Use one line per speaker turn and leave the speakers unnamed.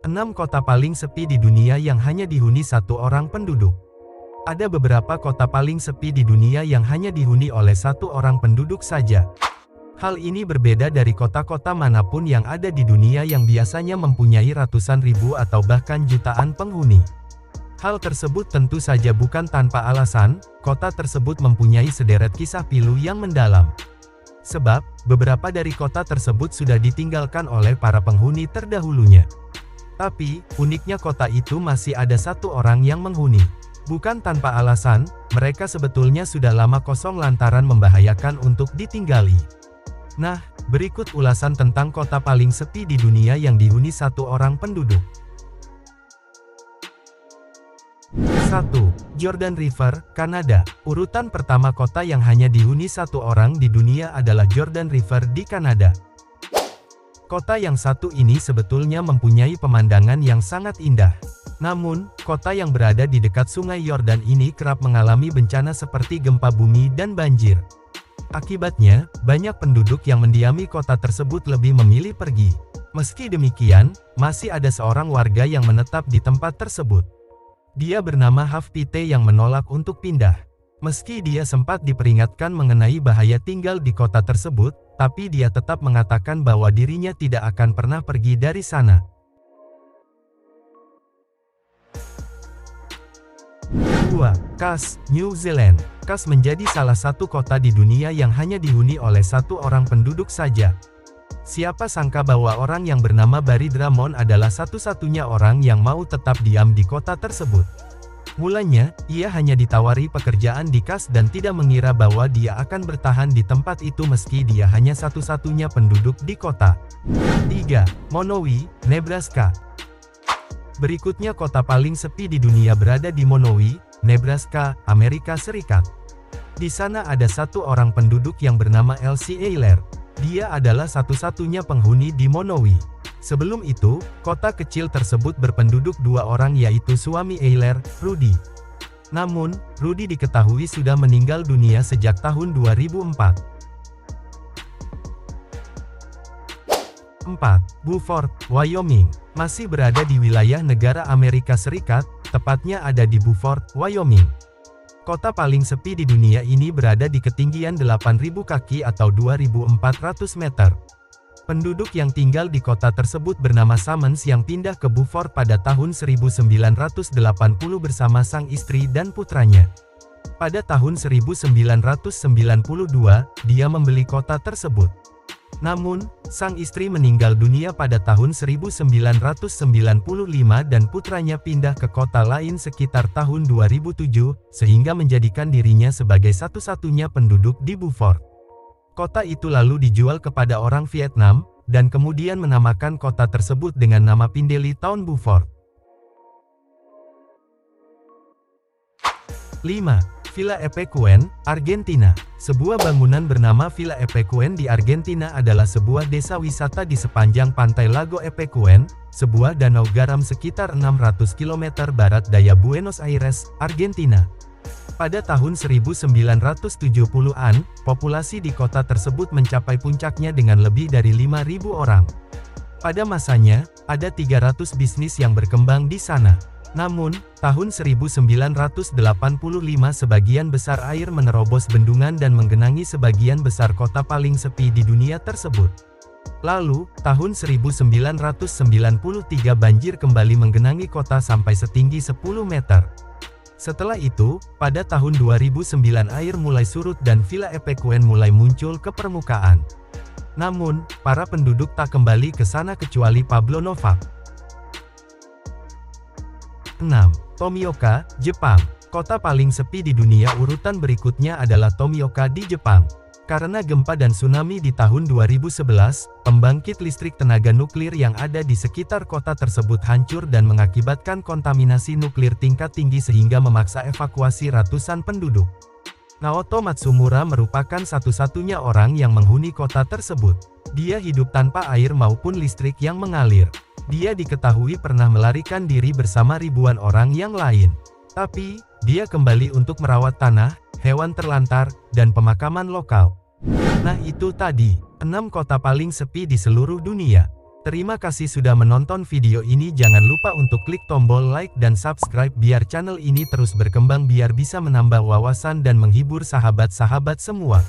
6 kota paling sepi di dunia yang hanya dihuni satu orang penduduk. Ada beberapa kota paling sepi di dunia yang hanya dihuni oleh satu orang penduduk saja. Hal ini berbeda dari kota-kota manapun yang ada di dunia yang biasanya mempunyai ratusan ribu atau bahkan jutaan penghuni. Hal tersebut tentu saja bukan tanpa alasan, kota tersebut mempunyai sederet kisah pilu yang mendalam. Sebab, beberapa dari kota tersebut sudah ditinggalkan oleh para penghuni terdahulunya. Tapi, uniknya kota itu masih ada satu orang yang menghuni. Bukan tanpa alasan, mereka sebetulnya sudah lama kosong lantaran membahayakan untuk ditinggali. Nah, berikut ulasan tentang kota paling sepi di dunia yang dihuni satu orang penduduk. 1. Jordan River, Kanada. Urutan pertama kota yang hanya dihuni satu orang di dunia adalah Jordan River di Kanada. Kota yang satu ini sebetulnya mempunyai pemandangan yang sangat indah. Namun, kota yang berada di dekat sungai Yordan ini kerap mengalami bencana seperti gempa bumi dan banjir. Akibatnya, banyak penduduk yang mendiami kota tersebut lebih memilih pergi. Meski demikian, masih ada seorang warga yang menetap di tempat tersebut. Dia bernama Hafpite yang menolak untuk pindah. Meski dia sempat diperingatkan mengenai bahaya tinggal di kota tersebut, tapi dia tetap mengatakan bahwa dirinya tidak akan pernah pergi dari sana. 2. Cass, New Zealand. Cass menjadi salah satu kota di dunia yang hanya dihuni oleh satu orang penduduk saja. Siapa sangka bahwa orang yang bernama Barry Drummond adalah satu-satunya orang yang mau tetap diam di kota tersebut. Mulanya, ia hanya ditawari pekerjaan di Cass dan tidak mengira bahwa dia akan bertahan di tempat itu meski dia hanya satu-satunya penduduk di kota. 3. Monowi, Nebraska. Berikutnya kota paling sepi di dunia berada di Monowi, Nebraska, Amerika Serikat. Di sana ada satu orang penduduk yang bernama Elsie Eiler. Dia adalah satu-satunya penghuni di Monowi. Sebelum itu, kota kecil tersebut berpenduduk dua orang yaitu suami Eiler, Rudy. Namun, Rudy diketahui sudah meninggal dunia sejak tahun 2004. 4. Beaufort, Wyoming. Masih berada di wilayah negara Amerika Serikat, tepatnya ada di Beaufort, Wyoming. Kota paling sepi di dunia ini berada di ketinggian 8.000 kaki atau 2.400 meter. Penduduk yang tinggal di kota tersebut bernama Summons yang pindah ke Beaufort pada tahun 1980 bersama sang istri dan putranya. Pada tahun 1992, dia membeli kota tersebut. Namun, sang istri meninggal dunia pada tahun 1995 dan putranya pindah ke kota lain sekitar tahun 2007, sehingga menjadikan dirinya sebagai satu-satunya penduduk di Beaufort. Kota itu lalu dijual kepada orang Vietnam, dan kemudian menamakan kota tersebut dengan nama Pindeli Town Beaufort. 5. Villa Epecuén, Argentina. Sebuah bangunan bernama Villa Epecuén di Argentina adalah sebuah desa wisata di sepanjang pantai Lago Epecuén, sebuah danau garam sekitar 600 km barat daya Buenos Aires, Argentina. Pada tahun 1970-an, populasi di kota tersebut mencapai puncaknya dengan lebih dari 5.000 orang. Pada masanya, ada 300 bisnis yang berkembang di sana. Namun, tahun 1985 sebagian besar air menerobos bendungan dan menggenangi sebagian besar kota paling sepi di dunia tersebut. Lalu, tahun 1993 banjir kembali menggenangi kota sampai setinggi 10 meter. Setelah itu, pada tahun 2009 air mulai surut dan Villa Epecuén mulai muncul ke permukaan. Namun, para penduduk tak kembali ke sana kecuali Pablo Novak. 6. Tomioka, Jepang. Kota paling sepi di dunia urutan berikutnya adalah Tomioka di Jepang. Karena gempa dan tsunami di tahun 2011, pembangkit listrik tenaga nuklir yang ada di sekitar kota tersebut hancur dan mengakibatkan kontaminasi nuklir tingkat tinggi sehingga memaksa evakuasi ratusan penduduk. Naoto Matsumura merupakan satu-satunya orang yang menghuni kota tersebut. Dia hidup tanpa air maupun listrik yang mengalir. Dia diketahui pernah melarikan diri bersama ribuan orang yang lain. Tapi, dia kembali untuk merawat tanah, hewan terlantar, dan pemakaman lokal. Nah itu tadi, 6 kota paling sepi di seluruh dunia. Terima kasih sudah menonton video ini. Jangan lupa untuk klik tombol like dan subscribe biar channel ini terus berkembang biar bisa menambah wawasan dan menghibur sahabat-sahabat semua.